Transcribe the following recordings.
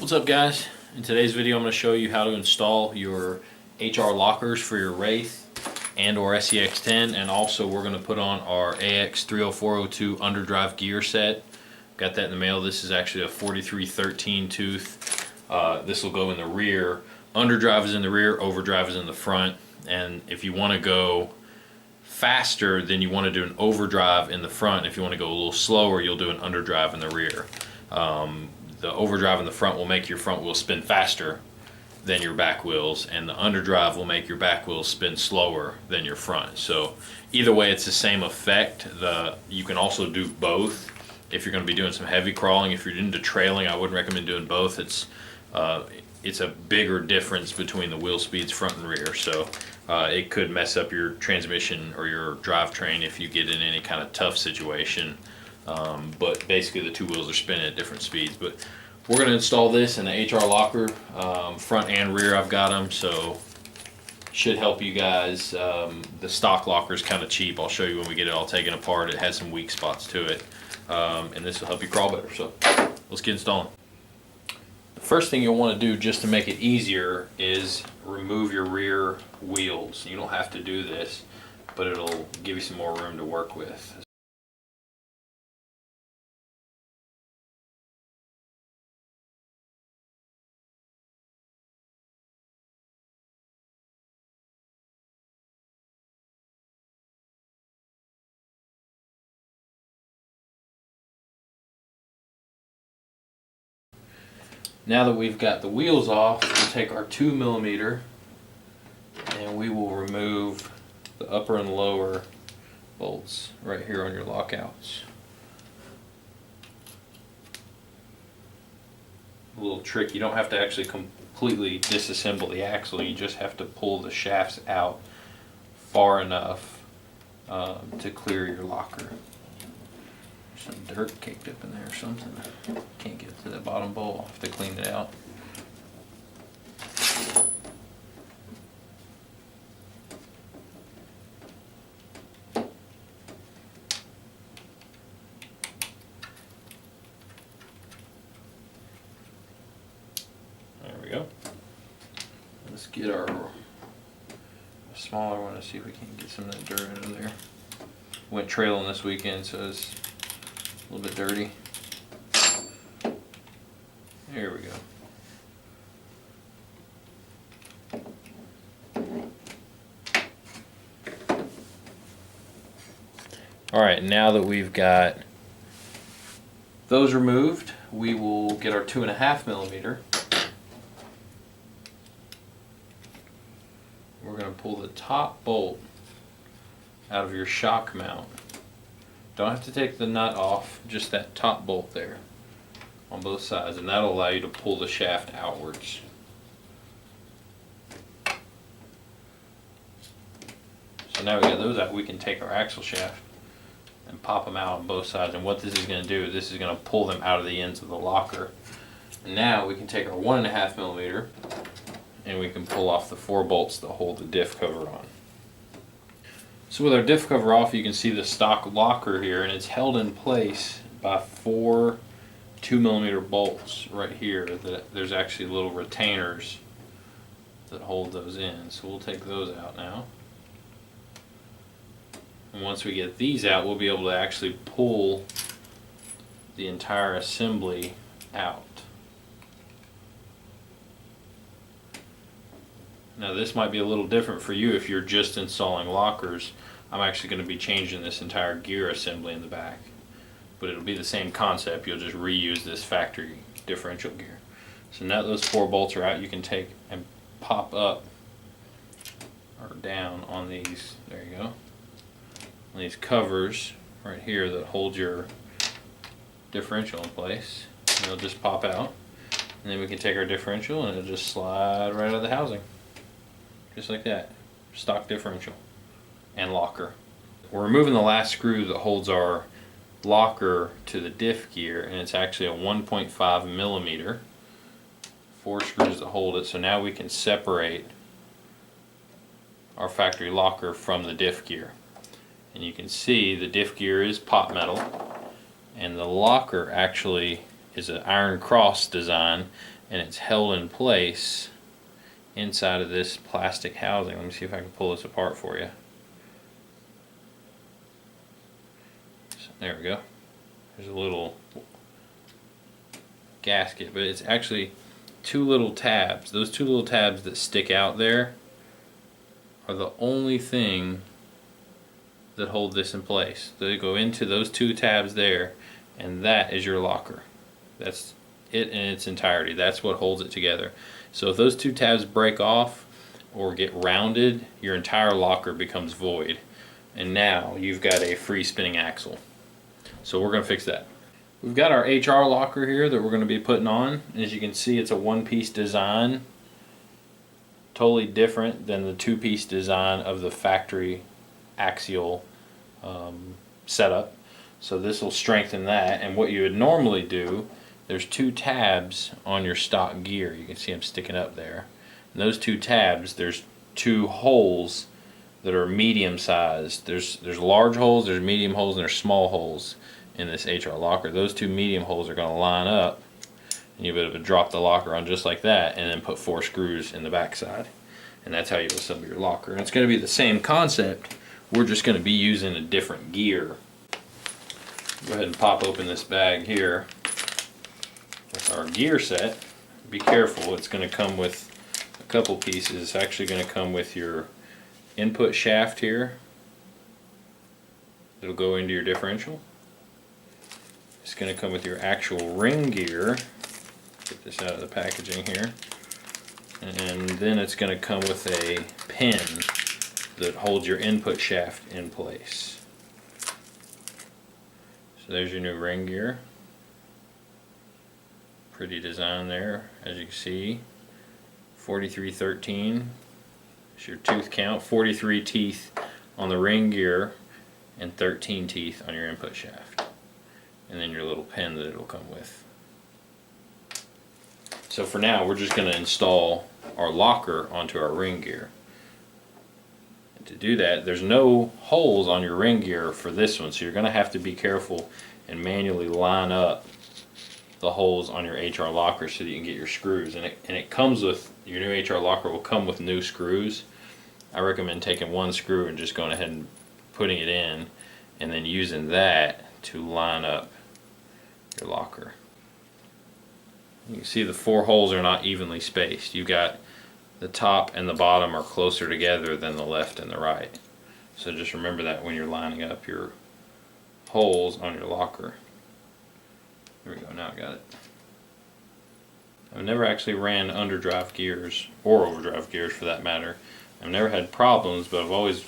What's up, guys? In today's video I'm going to show you how to install your HR lockers for your Wraith and or SCX10, and also we're going to put on our AX30402 underdrive gear set. Got that in the mail. This is actually a 4313 tooth. This will go in the rear. Underdrive is in the rear, overdrive is in the front, and if you want to go faster, then you want to do an overdrive in the front. If you want to go a little slower, you'll do an underdrive in the rear. The overdrive in the front will make your front wheels spin faster than your back wheels, and the underdrive will make your back wheels spin slower than your front. So either way, it's the same effect. You can also do both if you're going to be doing some heavy crawling. If you're into trailing, I wouldn't recommend doing both. It's a bigger difference between the wheel speeds front and rear, so it could mess up your transmission or your drivetrain if you get in any kind of tough situation. But basically the two wheels are spinning at different speeds. But we're going to install this in the HR locker, front and rear. I've got them, so should help you guys. The stock locker is kind of cheap. I'll show you when we get it all taken apart. It has some weak spots to it, and this will help you crawl better. So let's get installing. The first thing you'll want to do, just to make it easier, is remove your rear wheels. You don't have to do this, but it'll give you some more room to work with. Now that we've got the wheels off, we'll take our 2mm and we will remove the upper and lower bolts right here on your lockouts. A little trick, you don't have to actually completely disassemble the axle, you just have to pull the shafts out far enough to clear your locker. Some dirt caked up in there or something. Can't get to the bottom bowl. I'll have to clean it out. There we go. Let's get our smaller one to see if we can get some of that dirt out of there. Went trailing this weekend, so it's a little bit dirty. There we go. Alright, now that we've got those removed, we will get our 2.5mm. We're going to pull the top bolt out of your shock mount. Don't have to take the nut off, just that top bolt there on both sides, and that'll allow you to pull the shaft outwards. So now we got those out, we can take our axle shaft and pop them out on both sides, and what this is going to do, this is going to pull them out of the ends of the locker. And now we can take our 1.5mm and we can pull off the 4 bolts that hold the diff cover on. So with our diff cover off, you can see the stock locker here, and it's held in place by 4 2mm bolts right here. There's actually little retainers that hold those in. So we'll take those out now. And once we get these out, we'll be able to actually pull the entire assembly out. Now this might be a little different for you if you're just installing lockers. I'm actually going to be changing this entire gear assembly in the back. But it'll be the same concept, you'll just reuse this factory differential gear. So now that those 4 bolts are out, you can take and pop up or down on these, there you go, on these covers right here that hold your differential in place. And they'll just pop out. And then we can take our differential and it'll just slide right out of the housing. Just like that. Stock differential and locker. We're removing the last screw that holds our locker to the diff gear, and it's actually a 1.5mm. 4 screws that hold it, so now we can separate our factory locker from the diff gear. And you can see the diff gear is pot metal, and the locker actually is an iron cross design, and it's held in place inside of this plastic housing. Let me see if I can pull this apart for you. So, there we go. There's a little gasket, but it's actually two little tabs. Those two little tabs that stick out there are the only thing that hold this in place. They go into those two tabs there, and that is your locker. That's it in its entirety. That's what holds it together. So if those two tabs break off or get rounded, your entire locker becomes void, and now you've got a free spinning axle. So we're going to fix that. We've got our HR locker here that we're going to be putting on. As you can see, it's a one-piece design, totally different than the two-piece design of the factory axial setup. So this will strengthen that. And what you would normally do, there's two tabs on your stock gear. You can see them sticking up there. And those two tabs, there's two holes that are medium sized. There's large holes, there's medium holes, and there's small holes in this HR locker. Those two medium holes are going to line up, and you'll be able to drop the locker on just like that, and then put 4 screws in the back side. And that's how you assemble your locker. And it's going to be the same concept. We're just going to be using a different gear. Go ahead and pop open this bag here with our gear set. Be careful, it's going to come with a couple pieces. It's actually going to come with your input shaft here. It'll go into your differential. It's going to come with your actual ring gear. Get this out of the packaging here. And then it's going to come with a pin that holds your input shaft in place. So there's your new ring gear. Pretty design there, as you can see. 4313 is your tooth count. 43 teeth on the ring gear and 13 teeth on your input shaft. And then your little pin that it'll come with. So for now, we're just going to install our locker onto our ring gear. And to do that, there's no holes on your ring gear for this one, so you're going to have to be careful and manually line up the holes on your HR locker so that you can get your screws. And it comes with, your new HR locker will come with new screws. I recommend taking one screw and just going ahead and putting it in, and then using that to line up your locker. You can see the 4 holes are not evenly spaced. You've got the top and the bottom are closer together than the left and the right. So just remember that when you're lining up your holes on your locker. There we go, now I got it. I've never actually ran underdrive gears, or overdrive gears for that matter. I've never had problems, but I've always,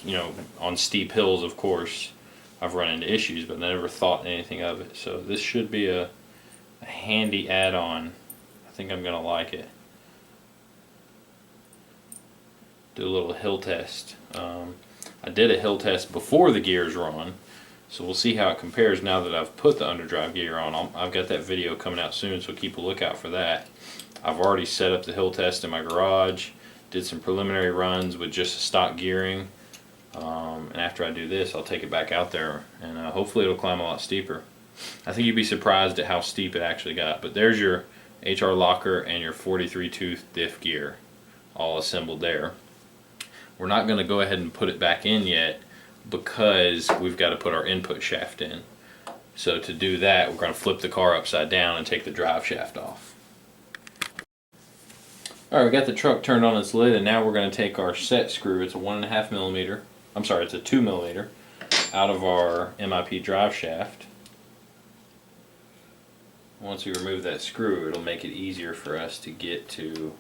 on steep hills, of course, I've run into issues, but I never thought anything of it. So this should be a handy add-on. I think I'm going to like it. Do a little hill test. I did a hill test before the gears were on, so we'll see how it compares now that I've put the underdrive gear on. I've got that video coming out soon, so keep a lookout for that. I've already set up the hill test in my garage, did some preliminary runs with just stock gearing. And after I do this, I'll take it back out there, and hopefully it'll climb a lot steeper. I think you'd be surprised at how steep it actually got. But there's your HR locker and your 43 tooth diff gear all assembled there. We're not going to go ahead and put it back in yet because we've got to put our input shaft in. So to do that, we're going to flip the car upside down and take the drive shaft off. Alright, we got the truck turned on its lid, and now we're going to take our set screw. It's a 1.5 millimeter. I'm sorry, it's a 2 millimeter out of our MIP drive shaft. Once we remove that screw, it'll make it easier for us to get to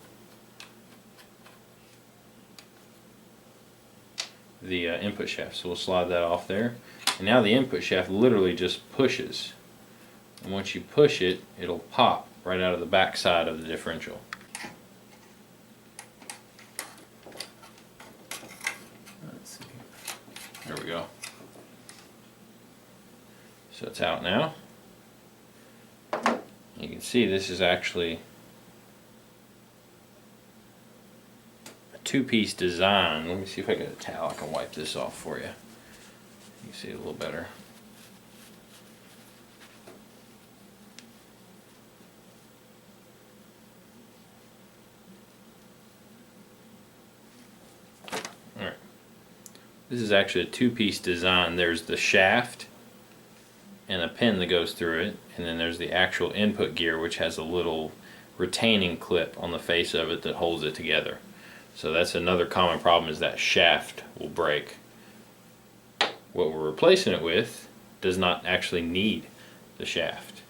the input shaft. So we'll slide that off there. And now the input shaft literally just pushes. And once you push it, it'll pop right out of the back side of the differential. Let's see. There we go. So it's out now. You can see this is actually a 2-piece design. Let me see if I got a towel I can wipe this off for you. You can see it a little better. This is actually a two-piece design. There's the shaft and a pin that goes through it, and then there's the actual input gear, which has a little retaining clip on the face of it that holds it together. So that's another common problem, is that shaft will break. What we're replacing it with does not actually need the shaft.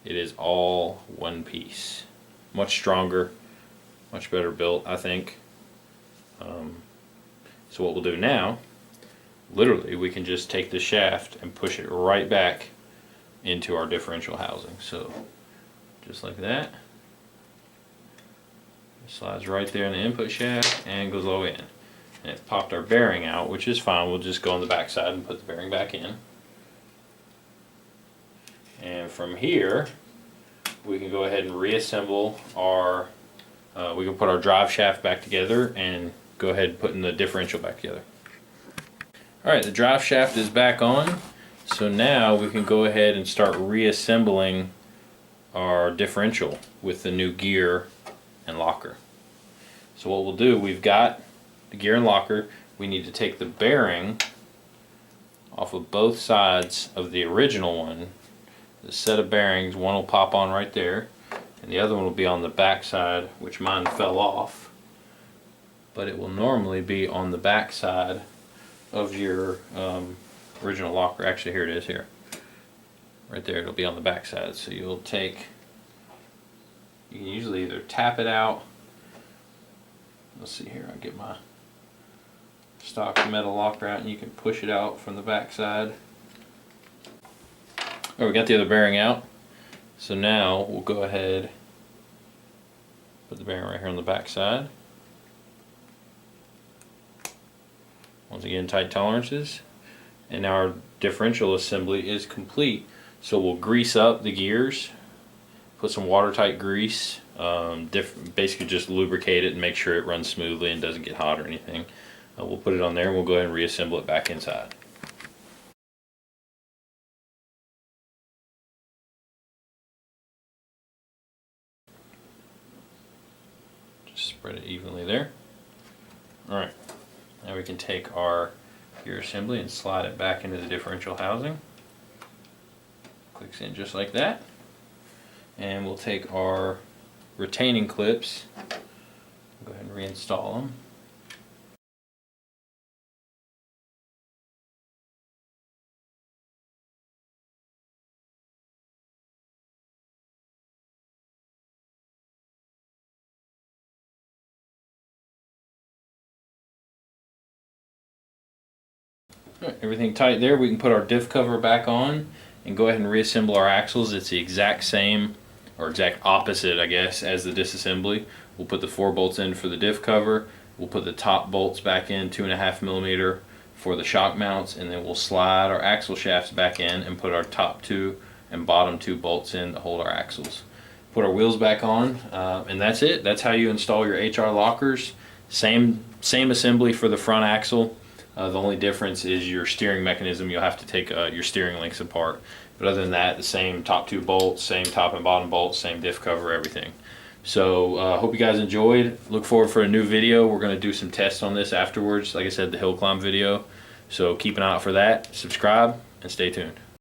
It is all one piece. Much stronger, much better built, I think. So what we'll do now, literally, we can just take the shaft and push it right back into our differential housing. So just like that. It slides right there in the input shaft and goes all the way in. And it popped our bearing out, which is fine. We'll just go on the back side and put the bearing back in. And from here, we can go ahead and reassemble our, we can put our drive shaft back together and go ahead and put the differential back together. Alright, the drive shaft is back on. So now we can go ahead and start reassembling our differential with the new gear and locker. So what we'll do, we've got the gear and locker. We need to take the bearing off of both sides of the original one. The set of bearings, one will pop on right there, and the other one will be on the back side, which mine fell off. But it will normally be on the back side of your original locker. Actually, here it is here. Right there, it'll be on the back side. So you'll take, you can usually either tap it out. Let's see here, I'll get my stock metal locker out and you can push it out from the back side. Alright, we got the other bearing out. So now we'll go ahead, put the bearing right here on the back side. Once again, tight tolerances. And now our differential assembly is complete. So we'll grease up the gears, put some watertight grease, basically just lubricate it and make sure it runs smoothly and doesn't get hot or anything. We'll put it on there and we'll go ahead and reassemble it back inside. Just spread it evenly there. Alright. Now we can take our gear assembly and slide it back into the differential housing. Clicks in just like that. And we'll take our retaining clips, go ahead and reinstall them. Everything tight there. We can put our diff cover back on and go ahead and reassemble our axles. It's the exact same, or exact opposite, I guess, as the disassembly. We'll put the 4 bolts in for the diff cover. We'll put the top bolts back in, 2.5 millimeter for the shock mounts, and then we'll slide our axle shafts back in and put our top 2 and bottom 2 bolts in to hold our axles. Put our wheels back on, and that's it. That's how you install your HR lockers. Same assembly for the front axle. The only difference is your steering mechanism. You'll have to take your steering links apart. But other than that, the same top 2 bolts, same top and bottom bolts, same diff cover, everything. So hope you guys enjoyed. Look forward for a new video. We're going to do some tests on this afterwards. Like I said, the hill climb video. So keep an eye out for that. Subscribe and stay tuned.